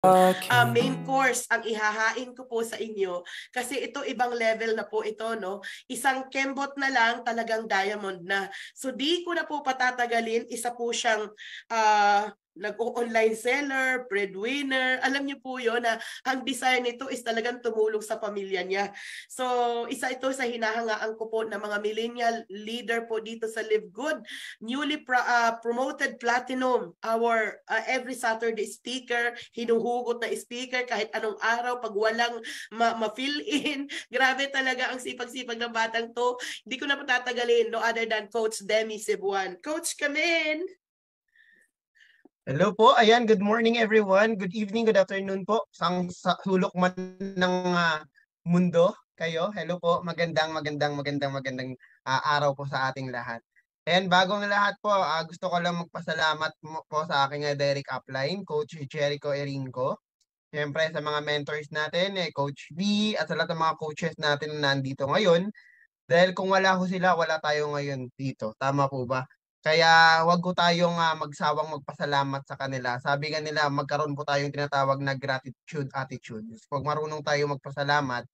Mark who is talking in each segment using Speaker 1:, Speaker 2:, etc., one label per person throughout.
Speaker 1: Main course ang ihahain ko po sa inyo kasi ito ibang level na po ito, no? Isang kembot na lang, talagang diamond na. So di ko na po patatagalin, isa po siyang nag-online seller, breadwinner. Alam niyo po yun na ang desire nito is talagang tumulong sa pamilya niya. So isa ito sa hinahangaan ko po ng mga millennial leader po dito sa Live Good. Newly promoted platinum, our every Saturday speaker, hinuhugot na speaker kahit anong araw pag walang ma-fill in. Grabe talaga ang sipag-sipag ng batang to. Hindi ko na patatagalin, no other than Coach Demi Cebuan. Coach, come in!
Speaker 2: Hello po, ayan, good morning everyone. Good evening, good afternoon po. Sa sulok man ng mundo kayo. Hello po, magandang araw po sa ating lahat. And bagong lahat po, gusto ko lang magpasalamat po sa aking direct upline, Coach Jericho Erinco. Siyempre sa mga mentors natin, Coach B, at sa lahat ng mga coaches natin na nandito ngayon. Dahil kung wala ho sila, wala tayo ngayon dito. Tama po ba? Kaya wag ko tayong magsawang magpasalamat sa kanila. Sabi nga nila, magkaroon po tayong tinatawag na gratitude attitude. Pag marunong tayo magpasalamat,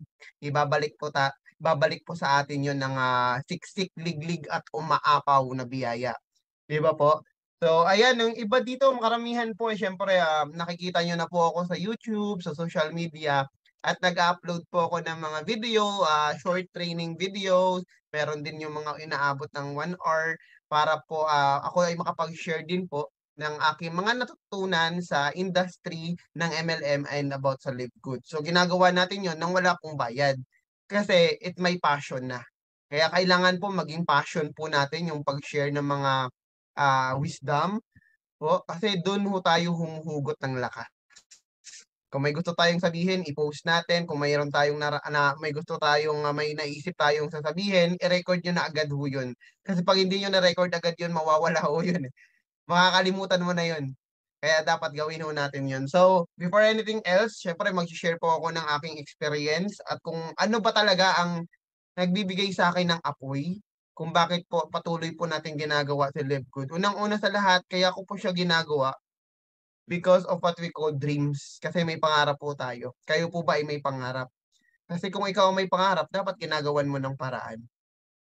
Speaker 2: babalik po sa atin yun ng siksik, liglig at umaapaw na biyaya. Di ba po? So, ayan, yung iba dito, karamihan po, syempre, nakikita nyo na po ako sa YouTube, sa social media, at nag-upload po ako ng mga video, short training videos. Meron din yung mga inaabot ng 1 hour para po ako ay makapag-share din po ng aking mga natutunan sa industry ng MLM and about sa Live Good. So ginagawa natin yon nang wala pong bayad kasi it may passion na. Kaya kailangan po maging passion po natin yung pag-share ng mga wisdom po kasi doon ho tayo humuhugot ng lakas. Kung may gusto tayong sabihin, i-post natin. Kung mayroon tayong may gusto tayong may naisip tayong sasabihin, i-record nyo na agad ho yun. Kasi pag hindi nyo na-record agad yun, mawawala ho yun. Makakalimutan mo na yun. Kaya dapat gawin ho natin yun. So, before anything else, syempre mag-share po ako ng aking experience at kung ano ba talaga ang nagbibigay sa akin ng apoy, kung bakit po patuloy po natin ginagawa si Live Good. Unang-una sa lahat, kaya ko po siya ginagawa because of what we call dreams. Kasi may pangarap po tayo. Kayo po ba ay may pangarap? Kasi kung ikaw may pangarap, dapat ginagawan mo ng paraan.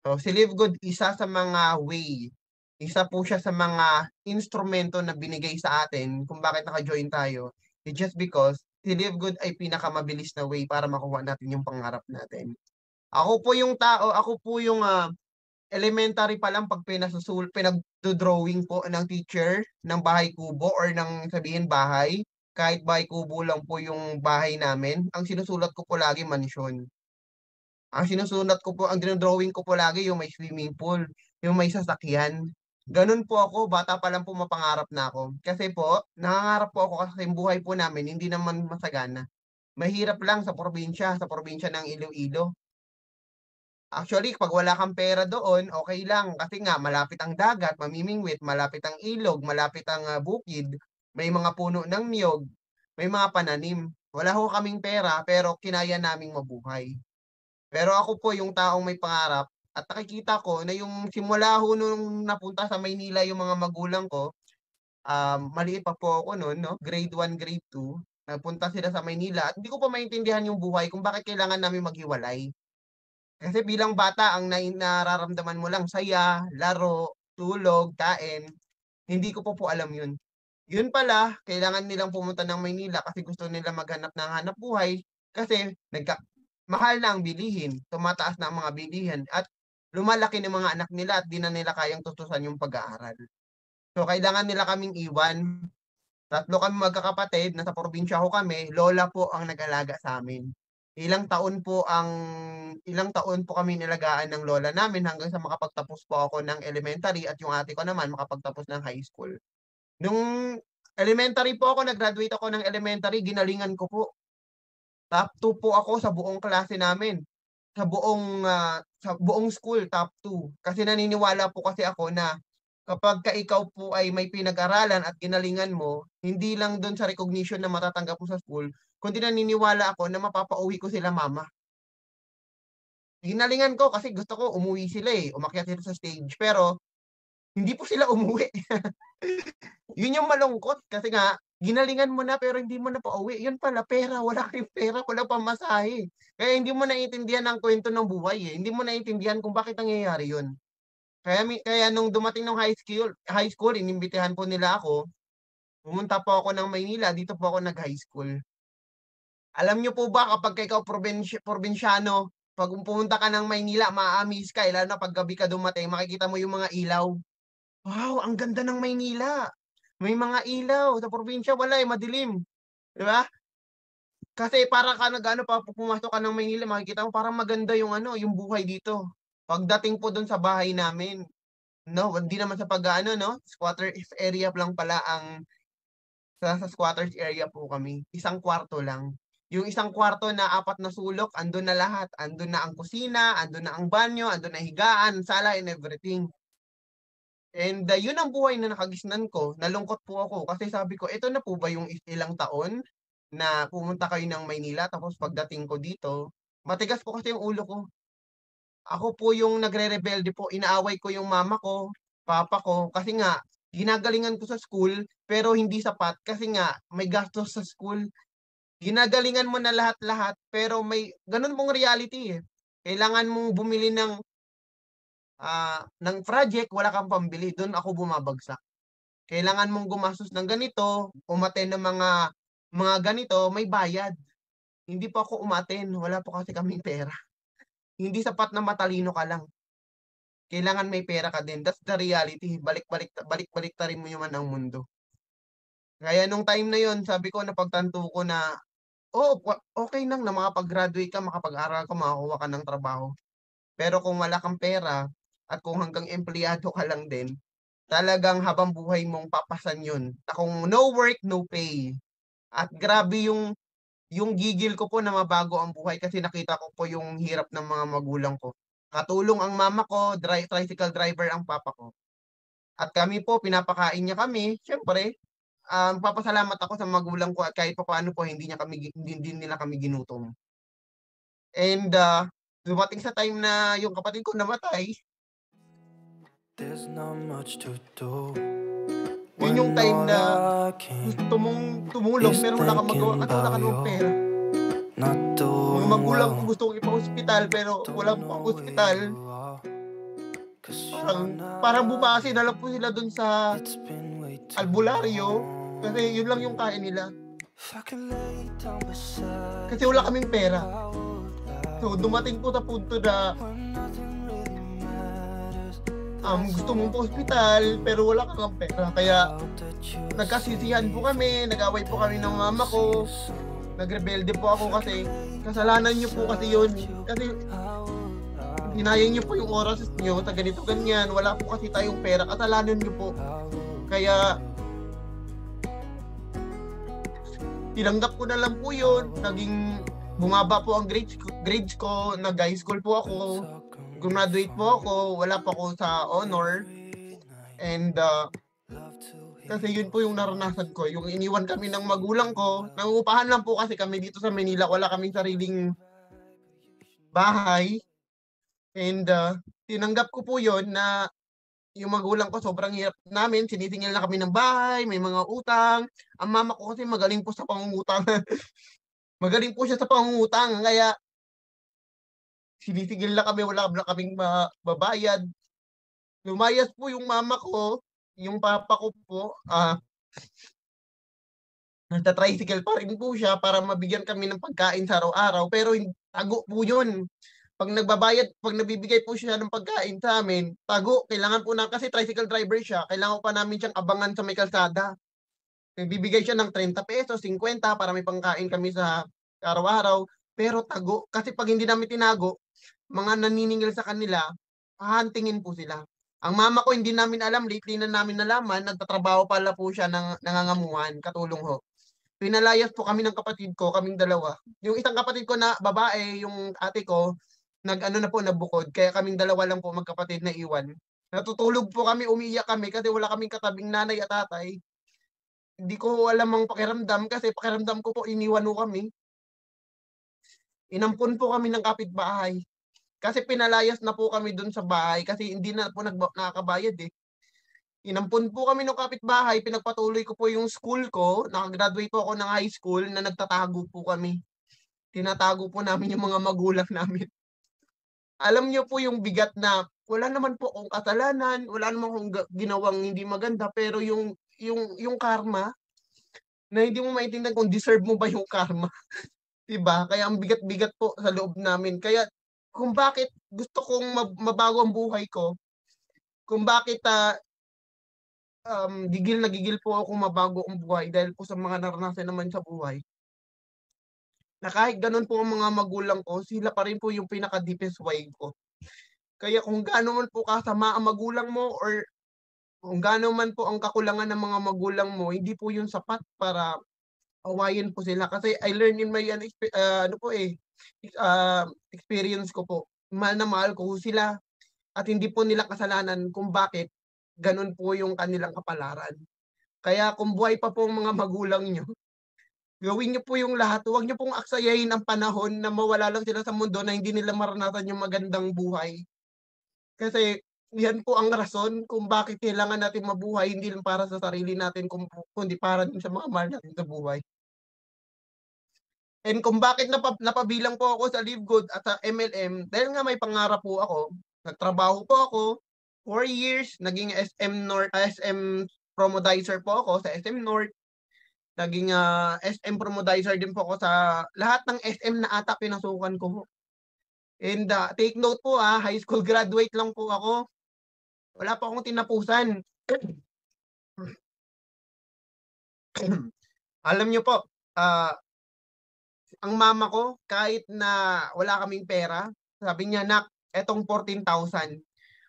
Speaker 2: So, si Live Good, isa sa mga way, isa po siya sa mga instrumento na binigay sa atin kung bakit naka-join tayo. It's just because si Live Good ay pinakamabilis na way para makuha natin yung pangarap natin. Ako po yung elementary pa lang pag pinagdo-drawing po ng teacher ng bahay kubo or ng sabihin bahay, kahit bahay kubo lang po yung bahay namin, ang sinusulat ko po lagi mansyon. Ang dinodrawing ko po lagi yung may swimming pool, yung may sasakyan. Ganun po ako, bata pa lang po mapangarap na ako. Kasi po, nangangarap po ako kasi yung buhay po namin, hindi naman masagana. Mahirap lang sa probinsya ng Iloilo. Actually, pag wala kang pera doon, okay lang. Kasi nga, malapit ang dagat, mamimingwit, malapit ang ilog, malapit ang bukid, may mga puno ng niyog, may mga pananim. Wala ho kaming pera, pero kinaya naming mabuhay. Pero ako po yung taong may pangarap at nakikita ko na yung simula ho nung napunta sa Maynila yung mga magulang ko, maliit pa po ako noon, no? Grade 1, grade 2. Nagpunta sila sa Maynila at hindi ko pa maintindihan yung buhay kung bakit kailangan namin maghiwalay. Kasi bilang bata, ang nararamdaman mo lang saya, laro, tulog, kain. Hindi ko po alam yun. Yun pala, kailangan nilang pumunta ng Maynila kasi gusto nila maghanap ng hanap buhay kasi mahal na ang bilihin, tumataas na ang mga bilihin at lumalaki ng mga anak nila at di na nila kayang tustusan yung pag-aaral. So kailangan nila kaming iwan. Tatlo kami magkakapatid, nasa probinsya ko kami, lola po ang nag-alaga sa amin. Ilang taon po kami nilagaan ng lola namin hanggang sa makapagtapos po ako ng elementary at yung ate ko naman makapagtapos ng high school. Nung elementary po ako, nag-graduate ako ng elementary, ginalingan ko po. Top 2 po ako sa buong klase namin. Sa buong school, top 2. Kasi naniniwala po kasi ako na kapag ka ikaw po ay may pinag-aralan at ginalingan mo, hindi lang doon sa recognition na matatanggap mo sa school, kundi naniniwala ako na mapapauwi ko sila mama. Ginalingan ko kasi gusto ko umuwi sila umakyat sila sa stage. Pero hindi po sila umuwi. Yun yung malungkot kasi nga ginalingan mo na pero hindi mo na pauwi. Yun pala pera, wala kang pera, wala pamasahe. Kaya hindi mo naiintindihan ang kwento ng buhay, eh. Hindi mo naiintindihan kung bakit nangyayari yun. Kaya nung dumating nung high school inimbitahan po nila ako, pumunta po ako ng Maynila, dito po ako nag-high school. Alam niyo po ba kapag ikaw probinsyano, 'pag pumunta ka ng Maynila maa-amaze ka, lalo na 'pag gabi ka dumating makikita mo yung mga ilaw. Wow, ang ganda ng Maynila! May mga ilaw, sa probinsya wala, eh, madilim, 'di ba? Kasi para ka nag-ano pa pumasok ka ng Maynila makikita mo parang maganda yung ano, yung buhay dito. Pagdating po dun sa bahay namin, no, hindi naman sa pag-aano 'no, squatters area lang pala ang sa squatters area po kami, isang kwarto lang. Yung isang kwarto na 4 na sulok, andun na lahat. Andun na ang kusina, andun na ang banyo, andun na higaan, sala, and everything. And yun ang buhay na nakagisnan ko. Nalungkot po ako kasi sabi ko, ito na po ba yung ilang taon na pumunta kayo ng Maynila tapos pagdating ko dito, matigas po kasi yung ulo ko. Ako po yung nagrerebelde po, inaaway ko yung mama ko, papa ko, kasi nga ginagalingan ko sa school pero hindi sapat kasi nga may gastos sa school. Ginagalingan mo na lahat-lahat pero may gano'n pong reality, eh. Kailangan mong bumili ng project, wala kang pambili, do'n ako bumabagsak. Kailangan mong gumastos ng ganito, umattend ng mga ganito, may bayad. Hindi po ako umattend, wala po kasi kaming pera. Hindi sapat na matalino ka lang, kailangan may pera ka din, that's the reality. Balik-baliktarin mo naman ang mundo. Kaya nung time na yon sabi ko napagtanto ko na, oo, okey lang na makapag-graduate ka, makapag-aral ka, makakuha ka ng trabaho. Pero kung wala kang pera at kung hanggang empleyado ka lang din, talagang habang buhay mong papasan yun na kung no work, no pay. At grabe yung gigil ko po na mabago ang buhay kasi nakita ko po yung hirap ng mga magulang ko. Katulong ang mama ko, tricycle driver ang papa ko. At kami po pinapakain niya kami, siyempre, nagpapasalamat ako sa magulang ko at kahit papaano po hindi din nila kami ginutom. And, dumating sa time na yung kapatid ko namatay,
Speaker 3: There's not much to do
Speaker 2: yun yung
Speaker 3: when
Speaker 2: time
Speaker 3: all
Speaker 2: na
Speaker 3: I can
Speaker 2: gusto mong tumulong
Speaker 3: is
Speaker 2: pero wala kang magawa
Speaker 3: thinking
Speaker 2: kasi wala ka
Speaker 3: about
Speaker 2: namang
Speaker 3: you.
Speaker 2: pera.
Speaker 3: Not
Speaker 2: Mga
Speaker 3: doing
Speaker 2: magulang ko
Speaker 3: well,
Speaker 2: gusto kong ipa-ospital pero
Speaker 3: don't
Speaker 2: walang
Speaker 3: know where
Speaker 2: pang-ospital.
Speaker 3: you are. 'Cause
Speaker 2: Parang
Speaker 3: you're
Speaker 2: parang
Speaker 3: not
Speaker 2: bumase na
Speaker 3: here.
Speaker 2: lang po sila dun sa
Speaker 3: It's been way too
Speaker 2: albularyo kasi yun lang yung
Speaker 3: long.
Speaker 2: kaya nila.
Speaker 3: If I could lay down beside
Speaker 2: Kasi wala
Speaker 3: you,
Speaker 2: kaming pera.
Speaker 3: I would
Speaker 2: So dumating po sa punto na
Speaker 3: when nothing really matters. That's
Speaker 2: gusto
Speaker 3: all
Speaker 2: mong
Speaker 3: I
Speaker 2: pa-ospital pero wala ka ngang pera. Kaya
Speaker 3: hope that you're
Speaker 2: nagkasisihan po kami, nag-away po kami ng mama
Speaker 3: see you
Speaker 2: ko,
Speaker 3: soon.
Speaker 2: nagrebelde po ako kasi kasalanan niyo po kasi yun. Kasi hinayang niyo po yung oras niyo sa ganito ganyan, wala po kasi tayong pera, kasalanan niyo po. Kaya tinanggap ko na lang po yun, naging bumaba po ang grades ko, nag-high school po ako, graduate po ako, wala pa ako sa honor. And kasi yun po yung naranasan ko, yung iniwan kami ng magulang ko, nangungupahan lang po kasi kami dito sa Manila, wala kaming sariling bahay. And tinanggap ko po yun na yung magulang ko sobrang hirap namin, sinisingil na kami ng bahay, may mga utang. Ang mama ko kasi magaling po sa pangungutang. Magaling po siya sa pangungutang kaya sinisigil na kami, wala na kaming mababayad. Lumayas po yung mama ko, yung papa ko po, nagta-tricycle pa rin po siya para mabigyan kami ng pagkain sa araw-araw pero tago po yun. 'Pag nagbibigay po siya ng pagkain sa'min, tago. Kailangan po kasi tricycle driver siya, kailangan pa namin siyang abangan sa may kalsada. Nagbibigay siya ng ₱30, ₱50 para may pangkain kami sa araw-araw, pero tago. Kasi 'pag hindi namin tinago, mga naniningil sa kanila, hahantingin po sila. Ang mama ko hindi namin alam, lately na namin nalaman, nagtatrabaho pala po siya nangangamuhan, katulong ho. Pinalayas po kami ng kapatid ko, kaming dalawa. Yung isang kapatid ko na babae, yung ate ko, nag-ano na po, nabukod. Kaya kaming dalawa lang po magkapatid na iwan. Natutulog po kami, umiiyak kami kasi wala kaming katabing nanay at tatay. Hindi ko alam ang pakiramdam kasi pakiramdam ko po iniwan ho kami. Inampun po kami ng kapitbahay. Kasi pinalayas na po kami dun sa bahay kasi hindi na po nakakabayad eh. Inampun po kami ng kapitbahay, pinagpatuloy ko po yung school ko, nakagraduate po ako ng high school na nagtatago po kami. Tinatago po namin yung mga magulang namin. Alam niyo po yung bigat na wala naman po akong kasalanan, wala naman akong ginawang hindi maganda, pero yung karma na hindi mo maintindihan kung deserve mo ba yung karma, 'di ba? Kaya ang bigat-bigat po sa loob namin. Kaya kung bakit gusto kong mabago ang buhay ko, kung bakit gigil na gigil po ako mabago ang buhay dahil po sa mga naranasan naman sa buhay. Na kahit ganun po ang mga magulang ko, sila pa rin po yung pinaka-deepest why ko. Kaya kung gaano man po kasama ang magulang mo or kung gaano man po ang kakulangan ng mga magulang mo, hindi po yun sapat para awayin po sila. Kasi I learned in my experience ko po, mahal na mahal ko sila at hindi po nila kasalanan kung bakit ganun po yung kanilang kapalaran. Kaya kung buhay pa po ang mga magulang nyo, gawin niyo po yung lahat. Huwag niyo pong aksayahin ang panahon na mawala lang sila sa mundo na hindi nila maranasan yung magandang buhay. Kasi yan po ang rason kung bakit kailangan natin mabuhay, hindi lang para sa sarili natin, kundi para din sa mga mahal natin sa buhay. And kung bakit napabilang po ako sa Live Good at sa MLM, dahil nga may pangarap po ako, nagtrabaho po ako, 4 years, naging SM Promodizer po ako sa SM North, naging SM Promodizer din po ako sa lahat ng SM na ata pinasukan ko. And take note po high school graduate lang po ako. Wala pa akong tinapusan. Alam niyo po, ang mama ko, kahit na wala kaming pera, sabi niya, "Nak, etong 14,000,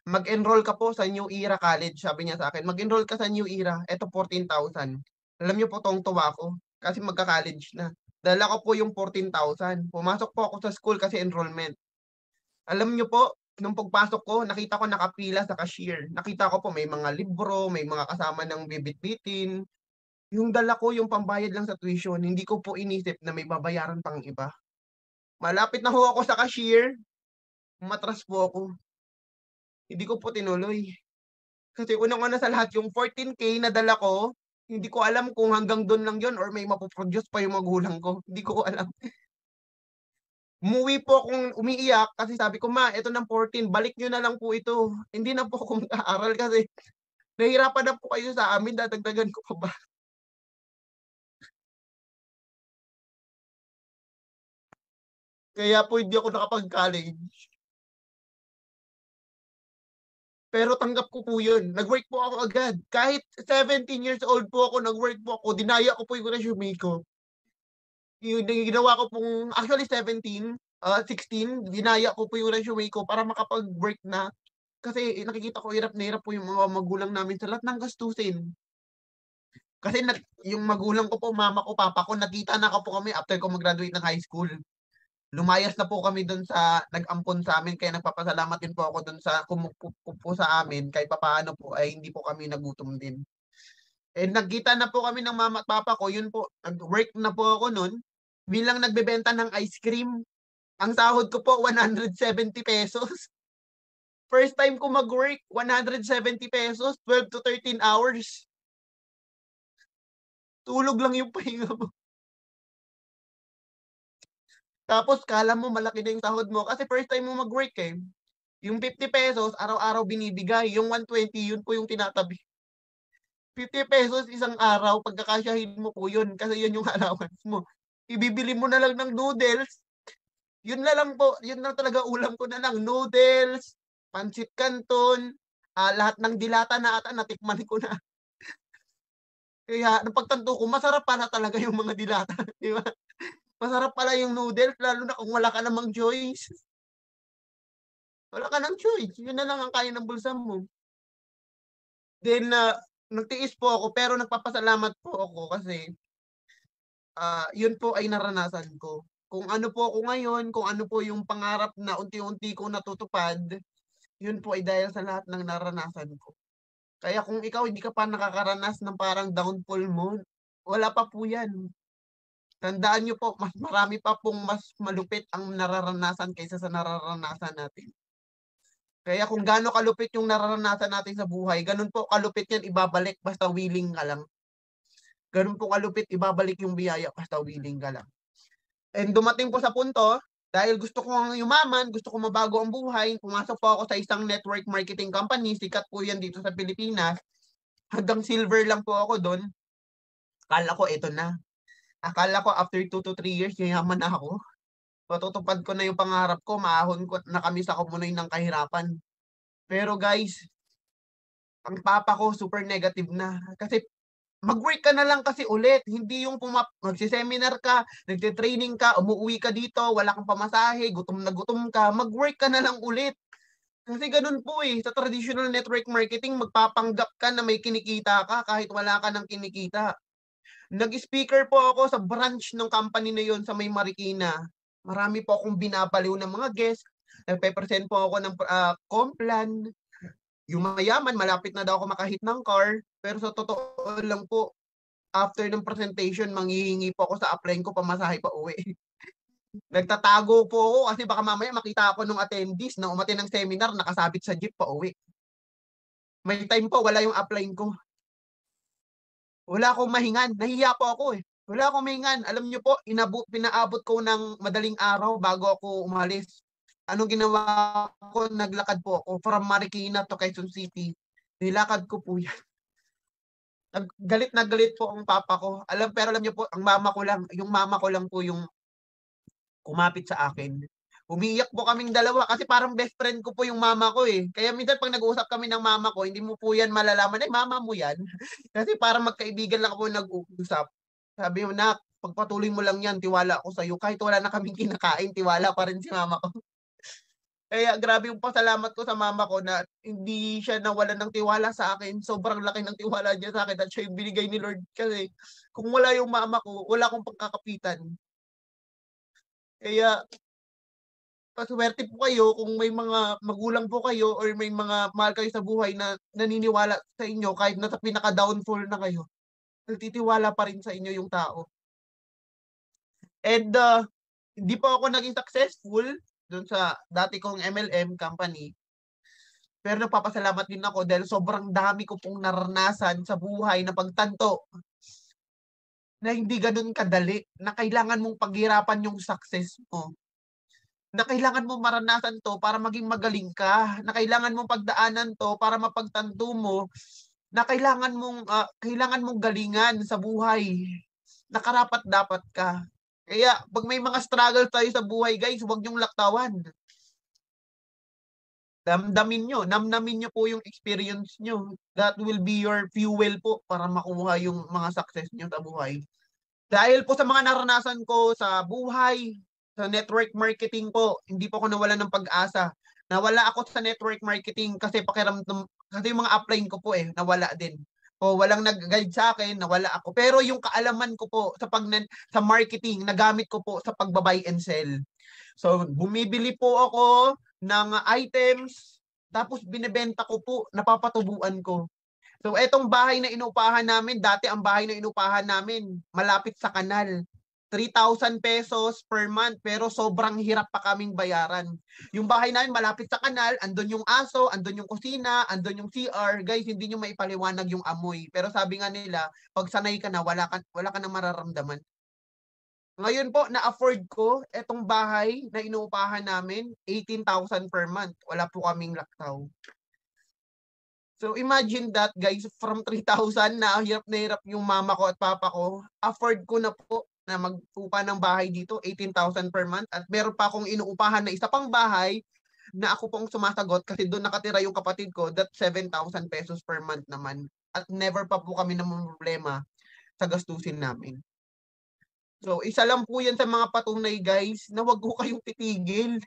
Speaker 2: mag-enroll ka po sa New Era College." Sabi niya sa akin, "Mag-enroll ka sa New Era, eto 14,000." Alam niyo po, tuwang-tuwa ako kasi magka-college na. Dala ko po yung 14,000. Pumasok po ako sa school kasi enrollment. Alam niyo po, nung pagpasok ko, nakita ko nakapila sa cashier. Nakita ko po may mga libro, may mga kasama ng bibit-bitin. Yung dala ko, yung pambayad lang sa tuition, hindi ko po inisip na may babayaran pang iba. Malapit na ho ako sa cashier, umatras po ako. Hindi ko po tinuloy. Kasi unang-una sa lahat, yung 14K na dala ko, hindi ko alam kung hanggang doon lang yon or may mapoproduce pa yung magulang ko. Hindi ko alam. Umuwi po akong umiiyak kasi sabi ko, "Ma, ito ng 14, balik nyo na lang po ito. Hindi na po ako mag-aaral kasi nahihirapan na po kayo sa amin, dadagdagan ko pa ba?" Kaya po hindi ako nakapag-college. Pero tanggap ko po yun. Nag-work po ako agad. Kahit 17 years old po ako, nag-work po ako. Dinaya ko po yung resume ko. Yung ginawa ko pong, actually 16, dinaya ko po yung resume ko para makapag-work na. Kasi nakikita ko hirap na hirap po yung mga magulang namin sa lahat ng gastusin. Kasi yung magulang ko po, mama ko, papa ko, nakita na po kami after ko mag-graduate ng high school. Lumayas na po kami dun sa nag-ampon sa amin, kaya nagpapasalamat din po ako dun sa kumukup po sa amin kahit papaano po ay hindi po kami nagutom din. And nagkita na po kami ng mama at papa ko, yun po, nag-work na po ako nun bilang nagbebenta ng ice cream. Ang sahod ko po 170 pesos. First time ko mag-work, 170 pesos, 12 to 13 hours. Tulog lang yung pahinga mo. Tapos kala mo malaki na yung sahod mo kasi first time mo mag-work eh. Yung 50 pesos, araw-araw binibigay. Yung 120, yun po yung tinatabi. 50 pesos isang araw, pagkakasyahin mo po yun kasi yun yung allowance mo. Ibibili mo na lang ng noodles. Yun na lang po, yun lang talaga ulam ko na lang. Noodles, pancit canton, lahat ng dilata na ata natikman ko na. Kaya napagtanto ko, masarap pala talaga yung mga dilata. Di ba? Masarap pala yung noodles, lalo na kung wala ka namang choice. Wala ka ng choice. Yun na lang ang kaya ng bulsa mo. Then, nagtiis po ako pero nagpapasalamat po ako kasi yun po ay naranasan ko. Kung ano po ako ngayon, kung ano po yung pangarap na unti-unti ko natutupad, yun po ay dahil sa lahat ng naranasan ko. Kaya kung ikaw hindi ka pa nakakaranas ng parang downfall mo, wala pa po yan. Tandaan nyo po, mas marami pa pong mas malupit ang nararanasan kaysa sa nararanasan natin. Kaya kung gaano kalupit yung nararanasan natin sa buhay, ganun po kalupit yan ibabalik basta willing ka lang. Ganun po kalupit ibabalik yung biyaya basta willing ka lang. And dumating po sa punto, dahil gusto kong yumaman, gusto kong mabago ang buhay, pumasok po ako sa isang network marketing company, sikat po yan dito sa Pilipinas. Hanggang silver lang po ako doon. Akala ko ito na. Akala ko after 2 to 3 years, yayaman na ako. Matutupad ko na yung pangarap ko, maahon ko na kami sa kumunoy ng kahirapan. Pero guys, ang papa ko super negative na. Kasi mag-work ka na lang kasi ulit. Hindi yung magsiseminar ka, nagte-training ka, umuwi ka dito, wala kang pamasahe, gutom na gutom ka, mag-work ka na lang ulit. Kasi ganun po eh. Sa traditional network marketing, magpapanggap ka na may kinikita ka kahit wala ka ng kinikita. Nag-speaker po ako sa branch ng company na yon sa May Marikina. Marami po akong binabaliw ng mga guests. Nagpe-present po ako ng complan. Yung mayaman, malapit na daw ako makahit ng car. Pero sa totoo lang po, after ng presentation, manghihingi po ako sa upline ko pamasahe pa uwi. Nagtatago po ako kasi baka mamaya makita ako ng attendees na umattend ng seminar, nakasabit sa jeep pa uwi. May time po, wala yung upline ko. Wala akong mahingan. Nahiya po ako eh. Wala akong mahingan. Alam niyo po, pinaabot ko ng madaling araw bago ako umalis. Anong ginawa ko? Naglakad po ako from Marikina to Quezon City. Nilakad ko po yan. Galit na galit po ang papa ko. Pero alam niyo po, yung mama ko lang po yung kumapit sa akin. Umiiyak po kaming dalawa kasi parang best friend ko po yung mama ko eh. Kaya minsan pag nag-uusap kami ng mama ko, hindi mo po yan malalaman, ay mama mo yan. Kasi parang magkaibigan lang po nag-uusap. Sabi mo, nak, pagpatuloy mo lang yan, tiwala ako sa'yo. Kahit wala na kaming kinakain, tiwala pa rin si mama ko. Kaya grabe yung pasalamat ko sa mama ko na hindi siya nawalan ng tiwala sa akin. Sobrang laki ng tiwala niya sa akin at siya yung binigay ni Lord. Kasi kung wala yung mama ko, wala akong pagkakapitan. Kaya paswerte po kayo kung may mga magulang po kayo or may mga mahal kayo sa buhay na naniniwala sa inyo kahit nasa pinaka-downfall na kayo. Nagtitiwala pa rin sa inyo yung tao. And hindi po ako naging successful dun sa dati kong MLM company. Pero nagpapasalamat din ako dahil sobrang dami ko pong naranasan sa buhay na pagtanto na hindi ganun kadali, na kailangan mong paghirapan yung success mo. Na kailangan mo maranasan to para maging magaling ka, na kailangan mong pagdaanan to para mapagtanto mo, na kailangan mong galingan sa buhay, na karapat dapat ka. Kaya pag may mga struggle tayo sa buhay, guys, huwag niyong laktawan. Namnamin nyo po yung experience nyo. That will be your fuel po para makuha yung mga success nyo sa buhay. Dahil po sa mga naranasan ko sa buhay, sa network marketing po, hindi po ako nawalan ng pag-asa. Nawala ako sa network marketing kasi kasi yung mga upline ko po nawala din. O walang nag-guide sa akin, nawala ako. Pero yung kaalaman ko po sa marketing, nagamit ko po sa pagba-buy and sell. So, bumibili po ako ng items, tapos binebenta ko po, napapatubuan ko. So, etong bahay na inupahan namin, dati ang bahay na inupahan namin, malapit sa kanal. 3,000 pesos per month, pero sobrang hirap pa kaming bayaran. Yung bahay namin malapit sa kanal, andun yung aso, andun yung kusina, andun yung CR. Guys, hindi nyo maipaliwanag yung amoy. Pero sabi nga nila, pag sanay ka na, wala ka na mararamdaman. Ngayon po, na-afford ko etong bahay na inuupahan namin, 18,000 per month. Wala po kaming laktaw. So imagine that guys, from 3,000 na hirap yung mama ko at papa ko, afford ko na po na mag-upa ng bahay dito, 18,000 per month. At meron pa akong inuupahan na isa pang bahay na ako pong sumasagot kasi doon nakatira yung kapatid ko, that 7,000 pesos per month naman. At never pa po kami namang problema sa gastusin namin. So isa lang po yan sa mga patunay guys na wag ko kayong titigil.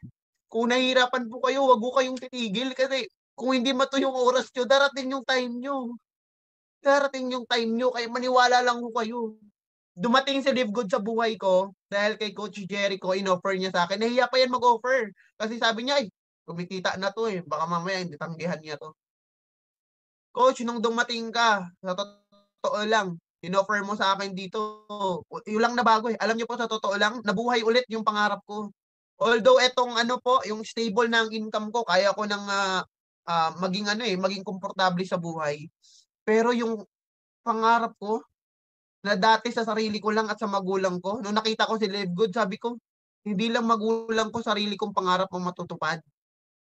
Speaker 2: Kung nahihirapan po kayo, wag ko kayong titigil kasi kung hindi mato yung oras nyo, darating yung time nyo. Darating yung time nyo, kaya maniwala lang ko kayo. Dumating si Live Good sa buhay ko dahil kay Coach Jericho, in-offer niya sa akin. Nahiya pa yan mag-offer. Kasi sabi niya, ay, kumikita na to baka mamaya hindi tanggihan niya to. Coach, nung dumating ka, sa totoo lang, in-offer mo sa akin dito, yun lang na bago Alam niyo po sa totoo lang, nabuhay ulit yung pangarap ko. Although etong ano po, yung stable na ang income ko, kaya ko nang maging maging komportable sa buhay. Pero yung pangarap ko na dati sa sarili ko lang at sa magulang ko, nung nakita ko si Live Good, sabi ko, hindi lang magulang ko, sarili kong pangarap ang matutupad.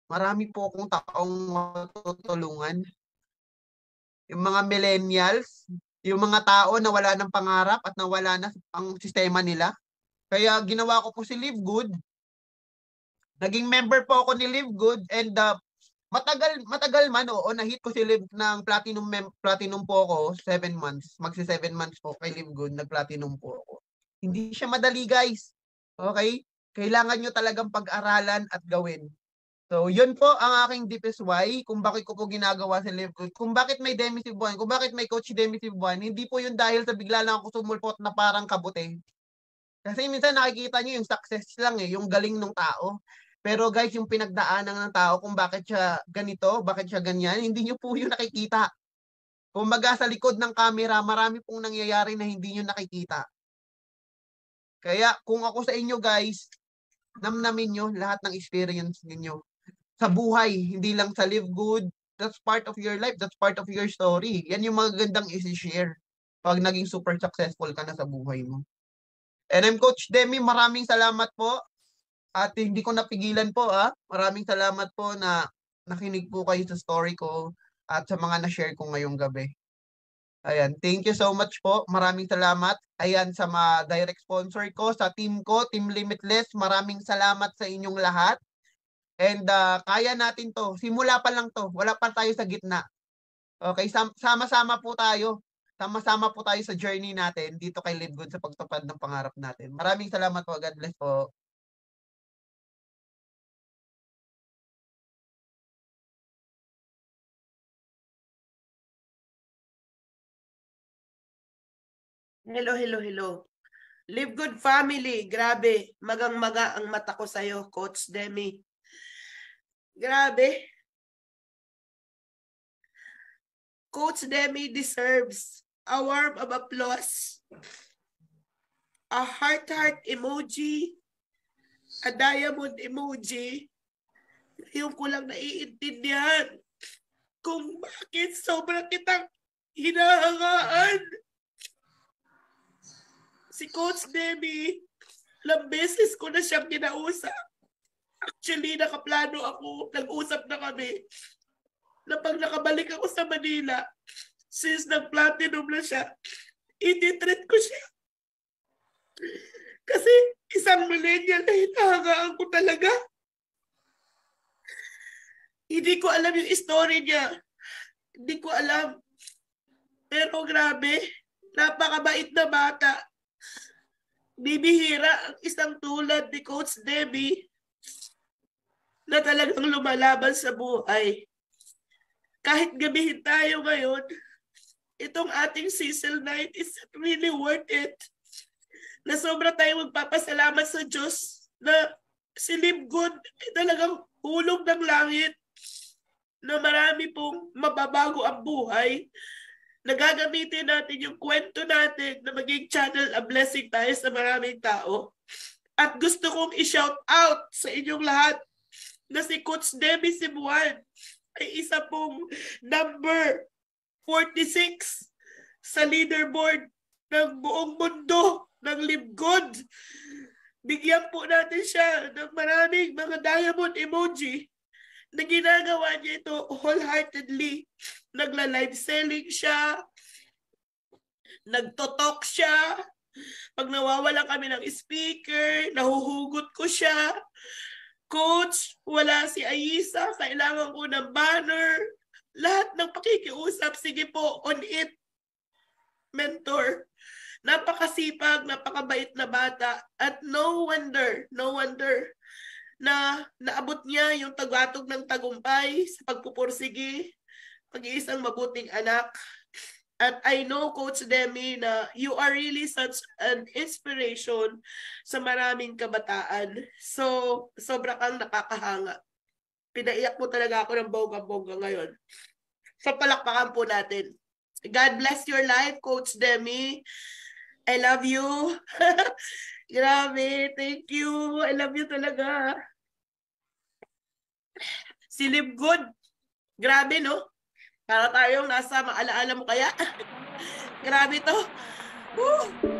Speaker 2: Marami po akong taong matutulungan. Yung mga millennials, yung mga tao na wala ng pangarap at nawala na ang sistema nila. Kaya ginawa ko po si Live Good. Naging member po ako ni Live Good and matagal man, oo, na-hit ko si Live ng platinum po ako, 7 months. Magsi 7 months po kay Live Good, nag-platinum po ako. Hindi siya madali, guys. Okay? Kailangan nyo talagang pag-aralan at gawin. So, yun po ang aking deepest why kung bakit ko po ginagawa si Live Good. Kung bakit may Demi Cebuan, kung bakit may Coach Demi Cebuan, hindi po yun dahil sa bigla lang ako sumulpot na parang kabute. Kasi minsan nakikita nyo yung success lang yung galing ng tao. Pero guys, yung pinagdaanan ng tao kung bakit siya ganito, bakit siya ganyan, hindi nyo po yun nakikita. Kumbaga sa likod ng camera, marami pong nangyayari na hindi nyo nakikita. Kaya kung ako sa inyo guys, namnamin nyo lahat ng experience ninyo sa buhay, hindi lang sa Live Good. That's part of your life, that's part of your story. Yan yung mga gandang isi-share pag naging super successful ka na sa buhay mo. And I'm Coach Demi, maraming salamat po. At hindi ko napigilan po Maraming salamat po na nakinig po kayo sa story ko at sa mga na-share ko ngayong gabi. Ayan, thank you so much po. Maraming salamat. Ayan, sa mga direct sponsor ko, sa team ko, Team Limitless, maraming salamat sa inyong lahat. And kaya natin to. Simula pa lang to. Wala pa tayo sa gitna. Okay, sama-sama po tayo. Sama-sama po tayo sa journey natin dito kay Live Good sa pagtupad ng pangarap natin. Maraming salamat po. God bless po.
Speaker 1: Hello. Live Good family, grabe. Magang-maga ang mata ko sa'yo, Coach Demi. Grabe. Coach Demi deserves a warm of applause, a heart emoji, a diamond emoji. Yung ko lang naiintindihan kung bakit sobrang kitang hinahangaan. Si Coach Demi, ilang beses ko na siyang kinausap. Actually, nakaplano ako, nag-usap na kami na pag nakabalik ako sa Manila, since nag-platinum na siya, i-treat ko siya. Kasi isang millennial na hinahangaan ko talaga. Hindi ko alam yung story niya. Hindi ko alam. Pero grabe, napakabait na bata. Bibihira ang isang tulad ni Coach Demi na talagang lumalaban sa buhay. Kahit gabihin tayo ngayon, itong ating Cecil Night is really worth it. Na sobra tayong magpapasalamat sa Diyos na si Live Good ay talagang hulog ng langit na marami pong mababago ang buhay. Nagagamitin natin yung kwento natin na maging channel a blessing tayo sa maraming tao. At gusto kong i-shout out sa inyong lahat na si Coach Demi Cebuan ay isa pong number 46 sa leaderboard ng buong mundo ng Live Good. Bigyan po natin siya ng maraming mga diamond emoji na ginagawa niya ito wholeheartedly. Nagla-live selling siya, nagtotalk siya, pag nawawala kami ng speaker, nahuhugot ko siya. Coach, wala si Aisa, kailangan ko ng banner. Lahat ng pakikiusap, sige po, on it. Mentor. Napakasipag, napakabait na bata. At no wonder na naabot niya yung tagatog ng tagumpay sa pagpupursige, pag-iisang mabuting anak. At I know, Coach Demi, na you are really such an inspiration sa maraming kabataan. So, sobra kang nakakahanga. Pinaiyak mo talaga ako ng bongga-bongga ngayon. So, palakpakan po natin. God bless your life, Coach Demi. I love you. Grabe, thank you. I love you talaga. Si Live Good. Grabe, no? Para tayong nasa maalaala mo kaya. Grabe to. Woo!